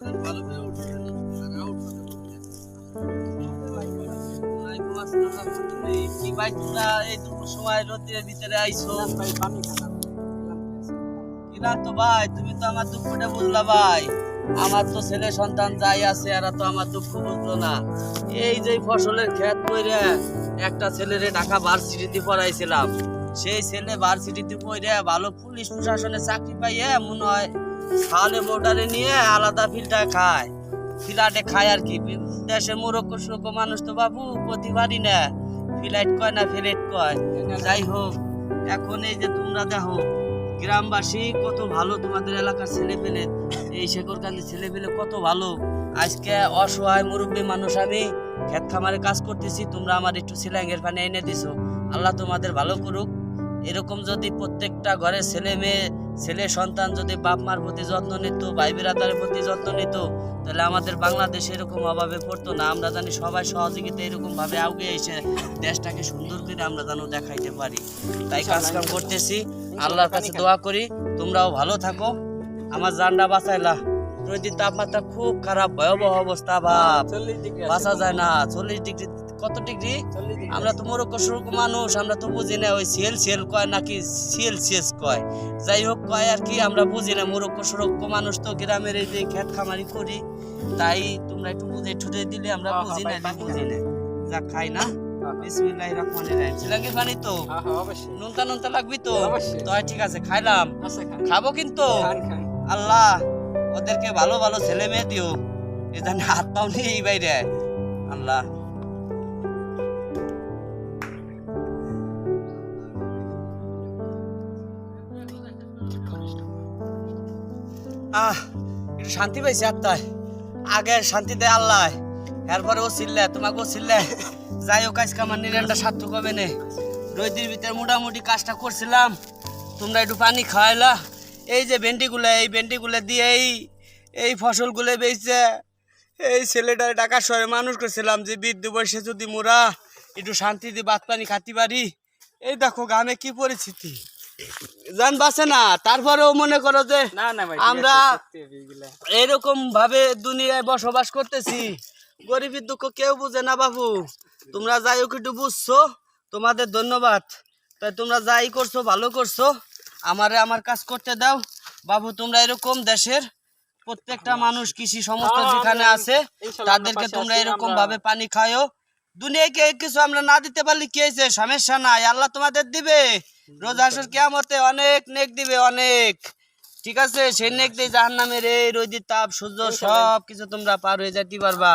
কি ভাই তোমরা এই দুপুর সময় রোদের ভিতরে আইছো? কিনা তো ভাই তুমি তো আমার দুঃখটা বুঝলা ভাই। আমার তো ছেলে সন্তান যাই আছে এরা তো আমার দুঃখ বুঝলো না। এই যে ফসলের ক্ষেত কইরে একটা ছেলেরে ঢাকা ভার্সিটিতে পড়াইছিলাম, সেই ছেলে ভার্সিটিতে পড়ে ভালো পুলিশ প্রশাসনে চাকরি পাইয়ে মনে হয় সালে বর্ডারে নিয়ে আলাদা ফ্ল্যাটে খায় আর কি। দেশে মোরক্কো সুরক্কো মানুষ তো বাবু প্রতিবারই না ফ্লাইট কয় না ফ্লেট কয়। যাই হোক, এখন এই যে তোমরা দেখো গ্রামবাসী কত ভালো, তোমাদের এলাকার ছেলে পেলে এই শেখরকান্দির ছেলে পেলে কত ভালো। আজকে অসহায় মুরব্বী মানুষ আমি ক্ষেত খামারে কাজ করতেছি, তোমরা আমার একটু সিলাঙ্গের পানি এনে দিছো। আল্লাহ তোমাদের ভালো করুক। এরকম যদি প্রত্যেকটা ঘরে ছেলে সন্তান যদি বাপ মার প্রতি যত্ন নিত, ভাই বিরাদারের প্রতি যত্ন নিত, তাহলে আমাদের বাংলাদেশ এরকম অভাবে পড়তো না। আমরা জানি সবাই সহযোগিতা এরকম ভাবে আগে এসে দেশটাকে সুন্দর করে আমরা যেন দেখাইতে পারি। তাই কাজ কাম করতেছি, আল্লাহর কাছে দোয়া করি তোমরাও ভালো থাকো। আমার জানটা বাঁচাইলা। প্রতিদিন তাপমাত্রা খুব খারাপ, ভয়াবহ অবস্থা ভাব, বাঁচা যায় না। 40 ডিগ্রি, কত ডিগ্রি? আমরা তো মোরক্কো সুরক্কো মানুষ, আমরা তো বুঝি না ওই সেল কয় নাকি সেলসিয়াস কয়। যাই হোক কয় আর কি, আমরা বুঝি না। মোরক্কো সুরক্কো মানুষ তো গ্রামের এই যে ক্ষেত খামারি করি, তাই তোমরা একটু বুঝে ঠুটে দিলে আমরা বুঝি না যা খাই না। বিসমিল্লাহির রহমানির রহিম। সিলাঙ্গের পানি তো নুনতা লাগবি তো? তাই ঠিক আছে, খাইলাম, খাবো কিন্তু। আল্লাহ ওদেরকে ভালো ভালো ছেলে মেয়ে দিও, এখানে হাত পাও নেই এই বাইরে। আল্লাহ একটু শান্তি পাইছি আত্মায়। আগে শান্তি দেয় আল্লাহ, এরপরে ও ছিললে তোমাকেও ছিললে। যাই হোক আজকে আমার নিরানটা সার্থক হবে না। রোদের ভিতরে মোটামুটি কাজটা করছিলাম, তোমরা একটু পানি খাওয়াইলা। এই যে এই ভেন্ডিগুলো দিয়ে এই ফসলগুলো বেচছে এই ছেলেটার ঢাকা শহরে মানুষ করছিলাম যে বৃদ্ধ বয়সে যদি মোরা একটু শান্তি দিয়ে ভাত পানি খাতে পারি। এই দেখো গ্রামে কি পরিস্থিতি, জান বাসে না। তারপরেও মনে করো যে আমরা এরকম ভাবে দুনিয়ায় বসবাস করতেছি, গরিবের দুঃখ কেউ বুঝে না বাবু। তোমরা যাই হোক একটু বুঝছো, তোমাদের ধন্যবাদ। তাই তোমরা যাই করছো ভালো করছো, আমার কাজ করতে দাও বাবু। তোমরা এরকম দেশের প্রত্যেকটা মানুষ কৃষি সমস্ত যেখানে আছে তাদেরকে তোমরা এরকম ভাবে পানি খায়ও। দুনিয়াকে কিছু আমরা না দিতে পারলে কি হয়েছে, সমস্যা নাই, আল্লাহ তোমাদের দিবে। রোজ হাসর কিয়ামতে অনেক নেক দিবে, অনেক। ঠিক আছে, সেই নেক দিয়ে জাহান্নামের এই রোদের তাপ সূর্য সব কিছু তোমরা পার হয়ে যেতে পারবা।